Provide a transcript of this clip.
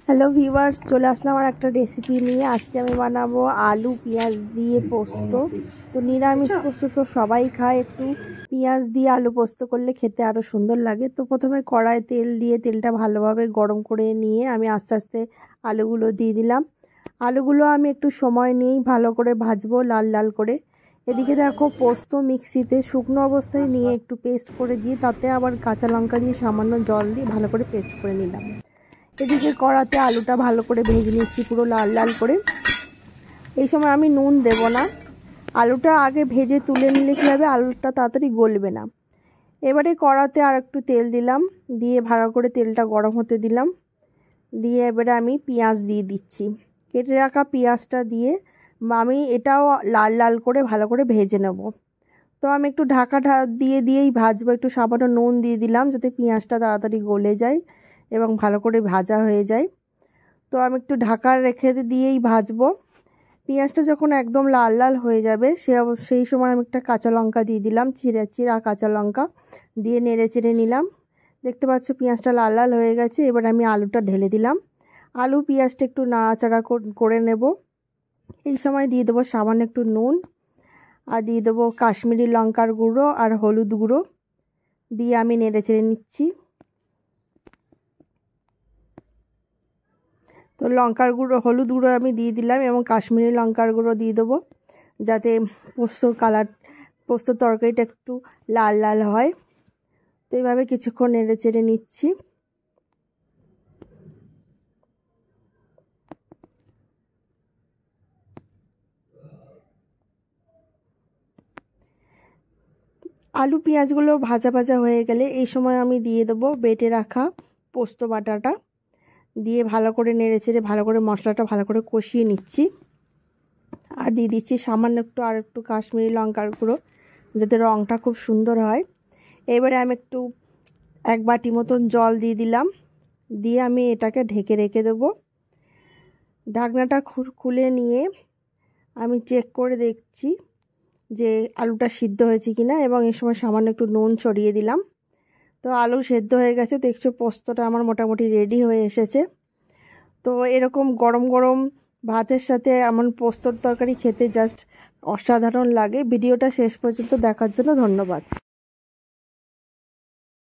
Hello viewers, চলে আসলাম আর একটা recipe নিয়ে। আজকে আমি বানাবো আলু পেঁয়াজ দিয়ে পোস্ত। তো নিরামিষ পোস্ত তো সবাই খায়, একটু পেঁয়াজ দিয়ে আলু পোস্ত করলে খেতে আরও সুন্দর লাগে। তো প্রথমে কড়াই তেল দিয়ে তেলটা ভালোভাবে গরম করে নিয়ে আমি আস্তে আস্তে আলুগুলো দিয়ে দিলাম। আলুগুলো আমি একটু সময় নিয়েই ভালো করে ভাজবো, লাল লাল করে। এদিকে দেখো, পোস্ত মিক্সিতে শুকনো অবস্থায় নিয়ে একটু পেস্ট করে দিয়ে তাতে আবার কাঁচা লঙ্কা দিয়ে সামান্য জল দিয়ে ভালো করে পেস্ট করে নিলাম। এদিকে কড়াতে আলুটা ভালো করে ভেজে নিচ্ছি, পুরো লাল লাল করে। এই সময় আমি নুন দেব না, আলুটা আগে ভেজে তুলে নিলে কী হবে, আলুটা তাড়াতাড়ি গলবে না। এবারে কড়াতে আর একটু তেল দিলাম, দিয়ে ভালো করে তেলটা গরম হতে দিলাম। দিয়ে এবারে আমি পেঁয়াজ দিয়ে দিচ্ছি, কেটে রাখা পেঁয়াজটা দিয়ে আমি এটাও লাল লাল করে ভালো করে ভেজে নেব। তো আমি একটু ঢাকা দিয়েই ভাজবো, একটু সামান্য নুন দিয়ে দিলাম যাতে পেঁয়াজটা তাড়াতাড়ি গলে যায় এবং ভালো করে ভাজা হয়ে যায়। তো আমি একটু ঢাকা রেখে দিয়েই ভাজবো। পেঁয়াজটা যখন একদম লাল লাল হয়ে যাবে সেই সময় আমি একটা কাঁচা লঙ্কা দিয়ে দিলাম, চিরা কাঁচা লঙ্কা দিয়ে নেড়ে চেড়ে নিলাম। দেখতে পাচ্ছ পেঁয়াজটা লাল লাল হয়ে গেছে। এবার আমি আলুটা ঢেলে দিলাম। আলু পেঁয়াজটা একটু নাড়াচাড়া করে নেব। এই সময় দিয়ে দেবো সামান্য একটু নুন, আর দিয়ে দেবো কাশ্মীরি লঙ্কার গুঁড়ো আর হলুদ গুঁড়ো দিয়ে আমি নেড়ে চেড়ে নিচ্ছি। তো লঙ্কার গুঁড়ো হলুদ গুঁড়ো আমি দিয়ে দিলাম এবং কাশ্মীরি লঙ্কার গুঁড়ো দিয়ে দেবো যাতে পোস্তর তরকারিটা একটু লাল লাল হয়। তো এইভাবে কিছুক্ষণ নেড়ে চেড়ে নিচ্ছি। আলু পেঁয়াজগুলো ভাজা ভাজা হয়ে গেলে এই সময় আমি দিয়ে দেবো বেটে রাখা পোস্ত বাটাটা, দিয়ে ভালো করে নেড়ে চেড়ে ভালো করে মশলাটা ভালো করে কষিয়ে নিচ্ছি। আর দিয়ে দিচ্ছি সামান্য আর একটু কাশ্মীরি লঙ্কার গুঁড়ো যাতে রঙটা খুব সুন্দর হয়। এবারে আমি একটু 1 বাটি মতন জল দিয়ে দিলাম, দিয়ে আমি এটাকে ঢেকে রেখে দেবো। ঢাকনাটা খুলে নিয়ে আমি চেক করে দেখছি যে আলুটা সিদ্ধ হয়েছে কিনা, এবং এই সময় সামান্য একটু নুন ছড়িয়ে দিলাম। তো আলু সেদ্ধ হয়ে গেছে, দেখছো পোস্তটা আমার মোটামুটি রেডি হয়ে এসেছে। তো এরকম গরম গরম ভাতের সাথে এমন পোস্তর তরকারি খেতে জাস্ট অসাধারণ লাগে। ভিডিওটা শেষ পর্যন্ত দেখার জন্য ধন্যবাদ।